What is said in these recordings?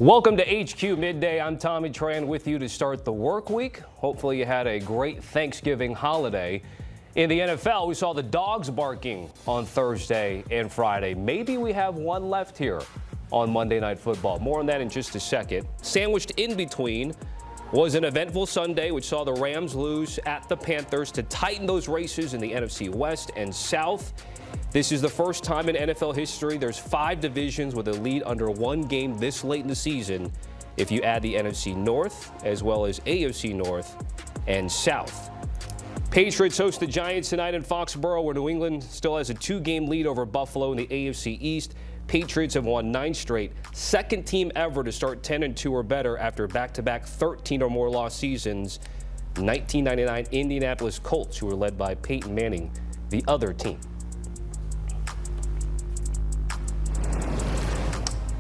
Welcome to HQ Midday. I'm Tommy Tran with you to start the work week. Hopefully you had a great Thanksgiving holiday. In the NFL, we saw the dogs barking on Thursday and Friday. Maybe we have one left here on Monday Night Football. More on that in just a second. Sandwiched in between was an eventful Sunday, which saw the Rams lose at the Panthers to tighten those races in the NFC West and South. This is the first time in NFL history there's 5 divisions with a lead under one game this late in the season, if you add the NFC North as well as AFC North and South. Patriots host the Giants tonight in Foxborough, where New England still has a 2-game lead over Buffalo in the AFC East. Patriots have won 9 straight, second team ever to start 10-2 or better after back-to-back 13 or more loss seasons. 1999 Indianapolis Colts, who were led by Peyton Manning, the other team.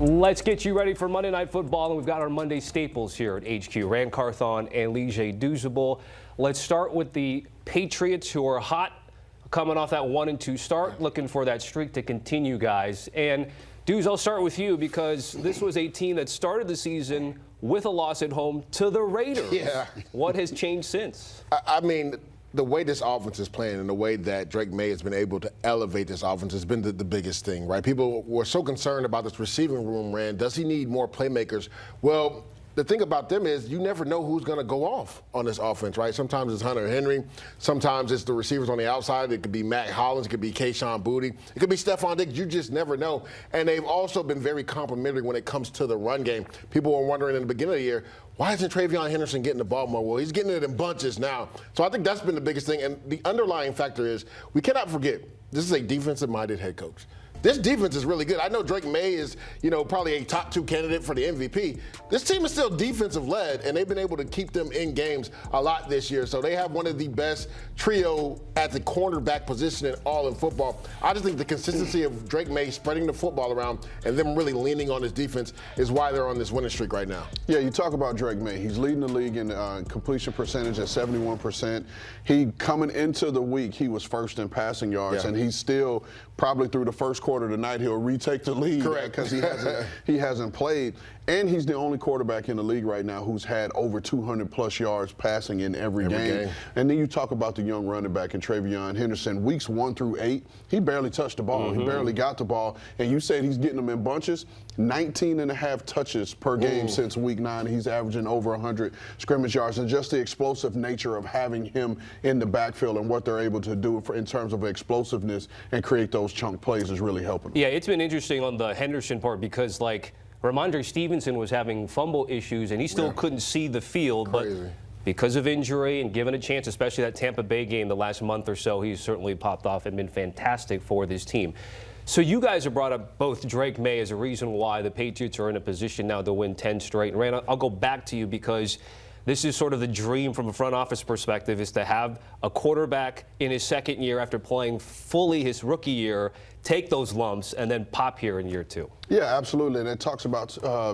Let's get you ready for Monday Night Football, and we've got our Monday staples here at HQ. Carthon and Leger Douzable. Let's start with the Patriots, who are hot, coming off that 1-2 start, looking for that streak to continue, guys. And Dooz, I'll start with you because this was a team that started the season with a loss at home to the Raiders. Yeah. What has changed since? I mean, the way this offense is playing and the way that Drake Maye has been able to elevate this offense has been the biggest thing, right? People were so concerned about this receiving room, Rand. Does he need more playmakers? Well, the thing about them is you never know who's going to go off on this offense, right? Sometimes it's Hunter Henry. Sometimes it's the receivers on the outside. It could be Matt Hollins. It could be Kayshon Boutte. It could be Stephon Diggs. You just never know. And they've also been very complimentary when it comes to the run game. People were wondering in the beginning of the year, why isn't Travion Henderson getting the ball more? Well, he's getting it in bunches now. So I think that's been the biggest thing. And the underlying factor is we cannot forget, this is a defensive-minded head coach. This defense is really good. I know Drake Maye is, probably a top 2 candidate for the MVP. This team is still defensive-led, and they've been able to keep them in games a lot this year. So they have one of the best trio at the cornerback position in all of football. I just think the consistency of Drake Maye spreading the football around and them really leaning on his defense is why they're on this winning streak right now. Yeah, you talk about Drake Maye. He's leading the league in completion percentage at 71%. Coming into the week, he was first in passing yards, and he's still probably through the first quarter tonight he'll retake the lead. Correct. Because he hasn't played. And he's the only quarterback in the league right now who's had over 200-plus yards passing in every game. And then you talk about the young running back in Travion Henderson. Weeks 1 through 8, he barely touched the ball. He barely got the ball. And you said he's getting them in bunches. 19.5 touches per game since week 9. He's averaging over 100 scrimmage yards. And just the explosive nature of having him in the backfield and what they're able to do in terms of explosiveness and create those chunk plays is really helping. Yeah, it's been interesting on the Henderson part because, Ramondre Stevenson was having fumble issues, and he still couldn't see the field. Crazy. But because of injury and given a chance, especially that Tampa Bay game the last month or so, he's certainly popped off and been fantastic for this team. So you guys have brought up both Drake Maye as a reason why the Patriots are in a position now to win 10 straight. And Rand, I'll go back to you because this is sort of the dream from a front office perspective, is to have a quarterback in his second year after playing fully his rookie year take those lumps and then pop here in year 2. Yeah, absolutely. And it talks about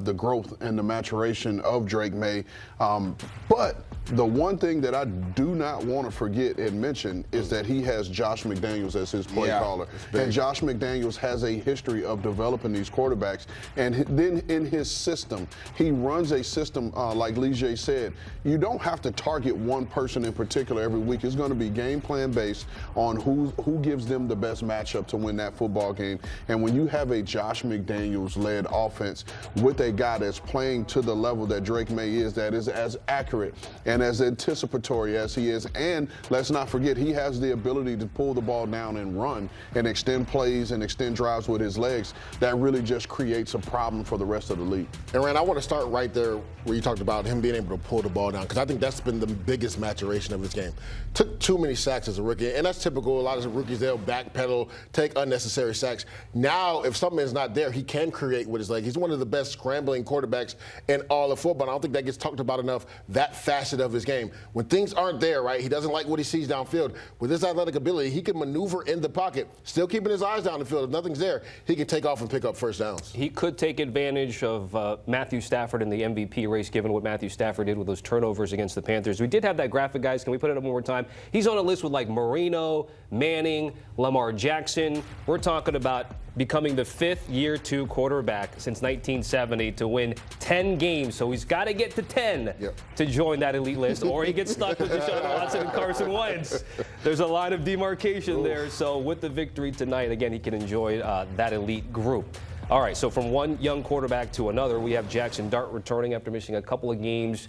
the growth and the maturation of Drake Maye. But the one thing that I do not want to forget and mention is that he has Josh McDaniels as his play caller. And Josh McDaniels has a history of developing these quarterbacks. And then in his system, he runs a system, like Leger said, you don't have to target one person in particular every week. It's going to be game plan based on who gives them the best matchup to win that football game. And when you have a Josh McDaniels-led offense with a guy that's playing to the level that Drake Maye is, that is as accurate and as anticipatory as he is, and let's not forget, he has the ability to pull the ball down and run and extend plays and extend drives with his legs, that really just creates a problem for the rest of the league. And Rand, I want to start right there where you talked about him being able to pull the ball down, because I think that's been the biggest maturation of his game. Took too many sacks as a rookie, and that's typical. A lot of rookies, they'll backpedal, take unnecessary sacks. Now, if something is not there, he can create with his leg. He's one of the best scrambling quarterbacks in all of football. I don't think that gets talked about enough, that facet of his game. When things aren't there, right, he doesn't like what he sees downfield. With his athletic ability, he can maneuver in the pocket, still keeping his eyes down the field. If nothing's there, he can take off and pick up first downs. He could take advantage of Matthew Stafford in the MVP race, given what Matthew Stafford did with those turnovers against the Panthers. We did have that graphic, guys. Can we put it up one more time? He's on a list with like Marino, Manning, Lamar Jackson. We're talking about becoming the 5th year 2 quarterback since 1970 to win 10 games. So he's got to get to 10 to join that elite list, or he gets stuck with Deshaun Watson and Carson Wentz. There's a line of demarcation there. So with the victory tonight, again, he can enjoy that elite group. All right, so from one young quarterback to another, we have Jaxson Dart returning after missing a couple of games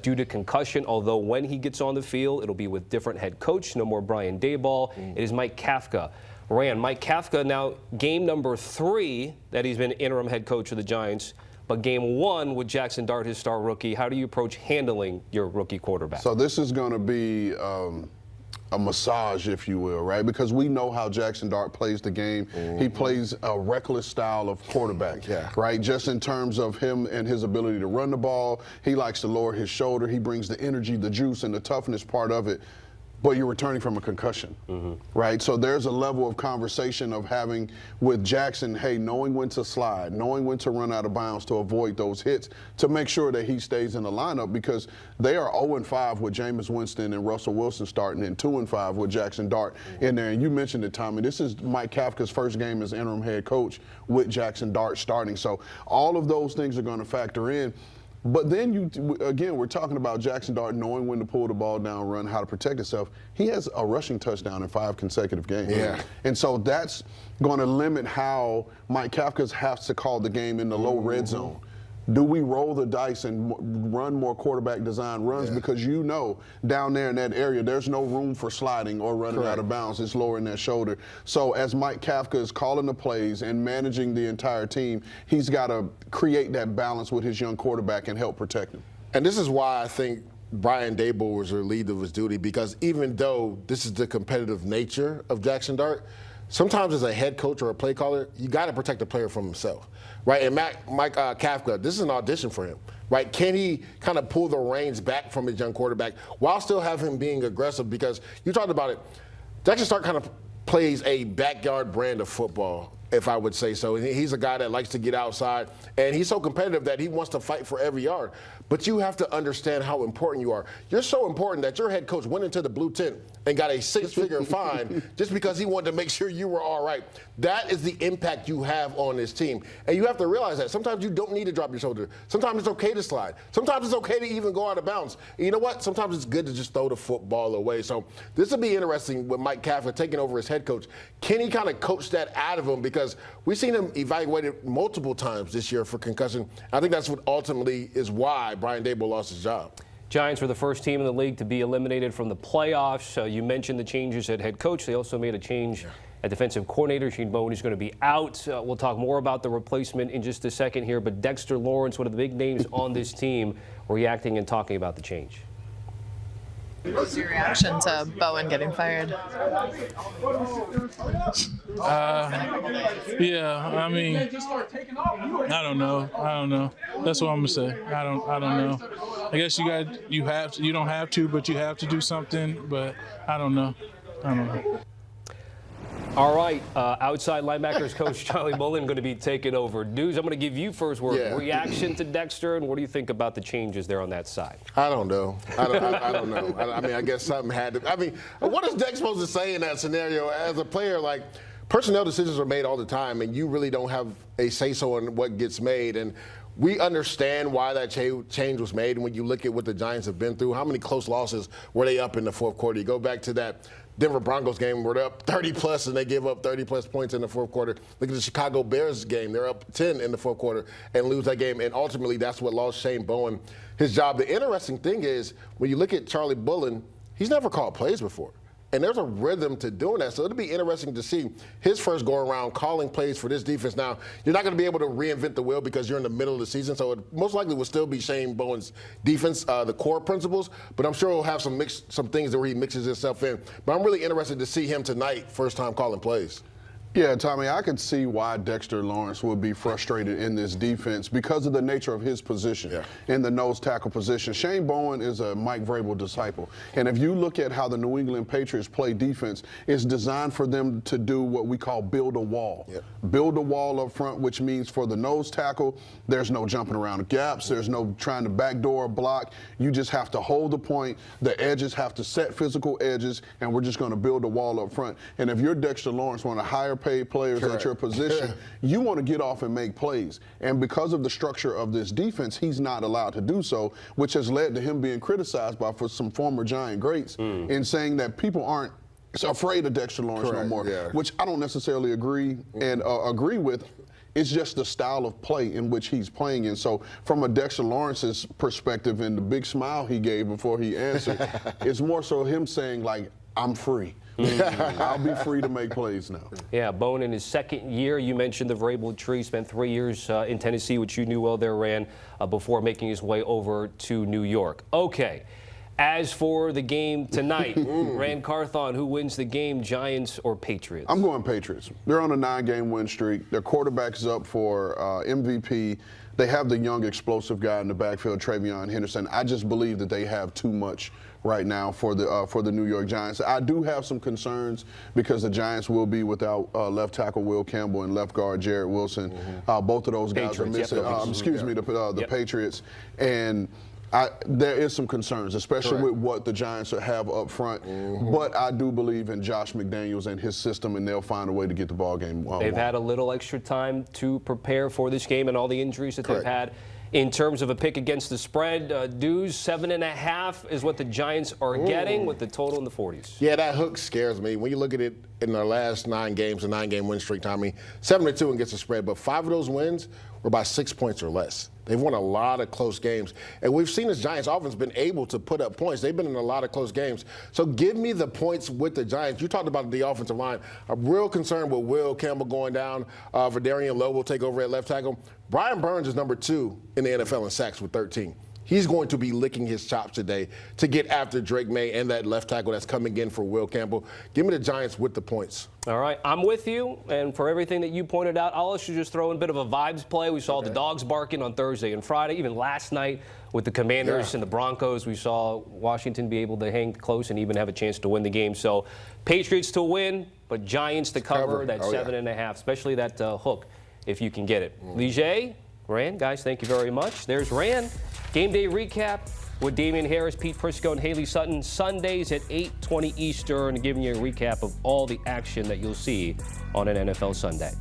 due to concussion, although when he gets on the field, it'll be with different head coach. No more Brian Daboll. It is Mike Kafka. Mike Kafka now game number 3 that he's been interim head coach of the Giants, but game 1 with Jaxson Dart, his star rookie. How do you approach handling your rookie quarterback? So this is going to be a massage, if you will, right? Because we know how Jaxson Dart plays the game. He plays a reckless style of quarterback, right? Just in terms of him and his ability to run the ball. He likes to lower his shoulder. He brings the energy, the juice, and the toughness part of it. But you're returning from a concussion, right? So there's a level of conversation of having with Jaxson, hey, knowing when to slide, knowing when to run out of bounds to avoid those hits, to make sure that he stays in the lineup, because they are 0-5 with Jameis Winston and Russell Wilson starting, and 2-5 with Jaxson Dart in there. And you mentioned it, Tommy. This is Mike Kafka's first game as interim head coach with Jaxson Dart starting. So all of those things are going to factor in. But then, again, we're talking about Jaxson Dart knowing when to pull the ball down, run, how to protect himself. He has a rushing touchdown in 5 consecutive games. And so that's going to limit how Mike Kafka has to call the game in the low red zone. Do we roll the dice and run more quarterback design runs? Because you know down there in that area, there's no room for sliding or running out of bounds. It's lowering that shoulder. So as Mike Kafka is calling the plays and managing the entire team, he's got to create that balance with his young quarterback and help protect him. And this is why I think Brian Daboll was relieved of his duty, because even though this is the competitive nature of Jaxson Dart, sometimes as a head coach or a play caller, you got to protect the player from himself, right? And Mike Kafka, this is an audition for him, right? Can he kind of pull the reins back from his young quarterback while still have him being aggressive? Because you talked about it, Jaxson Dart kind of plays a backyard brand of football, if I would say so. He's a guy that likes to get outside, and he's so competitive that he wants to fight for every yard. But you have to understand how important you are. You're so important that your head coach went into the blue tent and got a 6-figure fine just because he wanted to make sure you were all right. That is the impact you have on this team. And you have to realize that sometimes you don't need to drop your shoulder. Sometimes it's okay to slide. Sometimes it's okay to even go out of bounds. And you know what? Sometimes it's good to just throw the football away. So this will be interesting with Mike Kafka taking over as head coach. Can he kind of coach that out of him? Because we've seen him evaluated multiple times this year for concussion. I think that's what ultimately is why Brian Daboll lost his job. Giants were the first team in the league to be eliminated from the playoffs. You mentioned the changes at head coach. They also made a change at defensive coordinator. Shane Bowen is going to be out. We'll talk more about the replacement in just a second here. But Dexter Lawrence, one of the big names on this team, reacting and talking about the change. What's your reaction to Bowen getting fired? Yeah, I mean, I don't know. That's what I'm gonna say. I don't know. I guess you don't have to, but you have to do something. But I don't know. All right, outside linebackers coach Charlie Mullen going to be taking over. Dudes, I'm going to give you first word. Reaction to Dexter, and what do you think about the changes there on that side? I don't know. I don't know. I mean, I guess something had to. I mean, what is Dex supposed to say in that scenario as a player? Like, personnel decisions are made all the time, and you really don't have a say-so on what gets made. And we understand why that change was made. And when you look at what the Giants have been through, how many close losses were they up in the fourth quarter? You go back to that Denver Broncos game where they're up 30-plus and they give up 30-plus points in the fourth quarter. Look at the Chicago Bears game. They're up 10 in the fourth quarter and lose that game. And ultimately, that's what lost Shane Bowen his job. The interesting thing is, when you look at Charlie Mullen, he's never called plays before. And there's a rhythm to doing that. So it'll be interesting to see his first go-around calling plays for this defense. Now, you're not going to be able to reinvent the wheel because you're in the middle of the season. So it most likely will still be Shane Bowen's defense, the core principles. But I'm sure he'll have some things where he mixes himself in. But I'm really interested to see him tonight, first time calling plays. Yeah, Tommy, I could see why Dexter Lawrence would be frustrated in this defense because of the nature of his position in the nose tackle position. Shane Bowen is a Mike Vrabel disciple. And if you look at how the New England Patriots play defense, it's designed for them to do what we call build a wall. Build a wall up front, which means for the nose tackle, there's no jumping around the gaps. There's no trying to backdoor block. You just have to hold the point. The edges have to set physical edges, and we're just going to build a wall up front. And if you're Dexter Lawrence, one of the higher paid players at your position, you want to get off and make plays. And because of the structure of this defense, he's not allowed to do so, which has led to him being criticized by some former Giant greats in saying that people aren't afraid of Dexter Lawrence no more, which I don't necessarily agree with. It's just the style of play in which he's playing in. So from a Dexter Lawrence's perspective and the big smile he gave before he answered, it's more so him saying, like, I'm free. I'll be free to make plays now. Yeah, Bowen in his second year. You mentioned the Vrabel tree. Spent 3 years in Tennessee, which you knew well there, Ran, before making his way over to New York. Okay. As for the game tonight, Rand Carthon, who wins the game, Giants or Patriots? I'm going Patriots. They're on a 9-game win streak. Their quarterback is up for MVP. They have the young, explosive guy in the backfield, Travion Henderson. I just believe that they have too much right now for the New York Giants. I do have some concerns because the Giants will be without left tackle Will Campbell and left guard Jarrett Wilson. Both of those guys Patriots, are missing. The Patriots. And there is some concerns, especially with what the Giants have up front. But I do believe in Josh McDaniels and his system, and they'll find a way to get the ball game won. They've had a little extra time to prepare for this game and all the injuries that they've had. In terms of a pick against the spread, Dews, 7.5 is what the Giants are getting with the total in the 40s. Yeah, that hook scares me. When you look at it in their last 9 games, a 9-game win streak, Tommy, 7-2 against the spread, but 5 of those wins were by 6 points or less. They've won a lot of close games. And we've seen this Giants offense been able to put up points. They've been in a lot of close games. So give me the points with the Giants. You talked about the offensive line. I'm real concerned with Will Campbell going down. Verdarian Lowe will take over at left tackle. Brian Burns is number 2 in the NFL in sacks with 13. He's going to be licking his chops today to get after Drake Maye and that left tackle that's coming in for Will Campbell. Give me the Giants with the points. All right, I'm with you, and for everything that you pointed out, I'll also just throw in a bit of a vibes play. We saw the dogs barking on Thursday and Friday, even last night with the Commanders and the Broncos. We saw Washington be able to hang close and even have a chance to win the game. So Patriots to win, but Giants to cover that 7.5, especially that hook if you can get it. Leger, Rand, guys, thank you very much. There's Rand. Game day recap with Damian Harris, Pete Prisco, and Haley Sutton, Sundays at 8:20 Eastern, giving you a recap of all the action that you'll see on an NFL Sunday.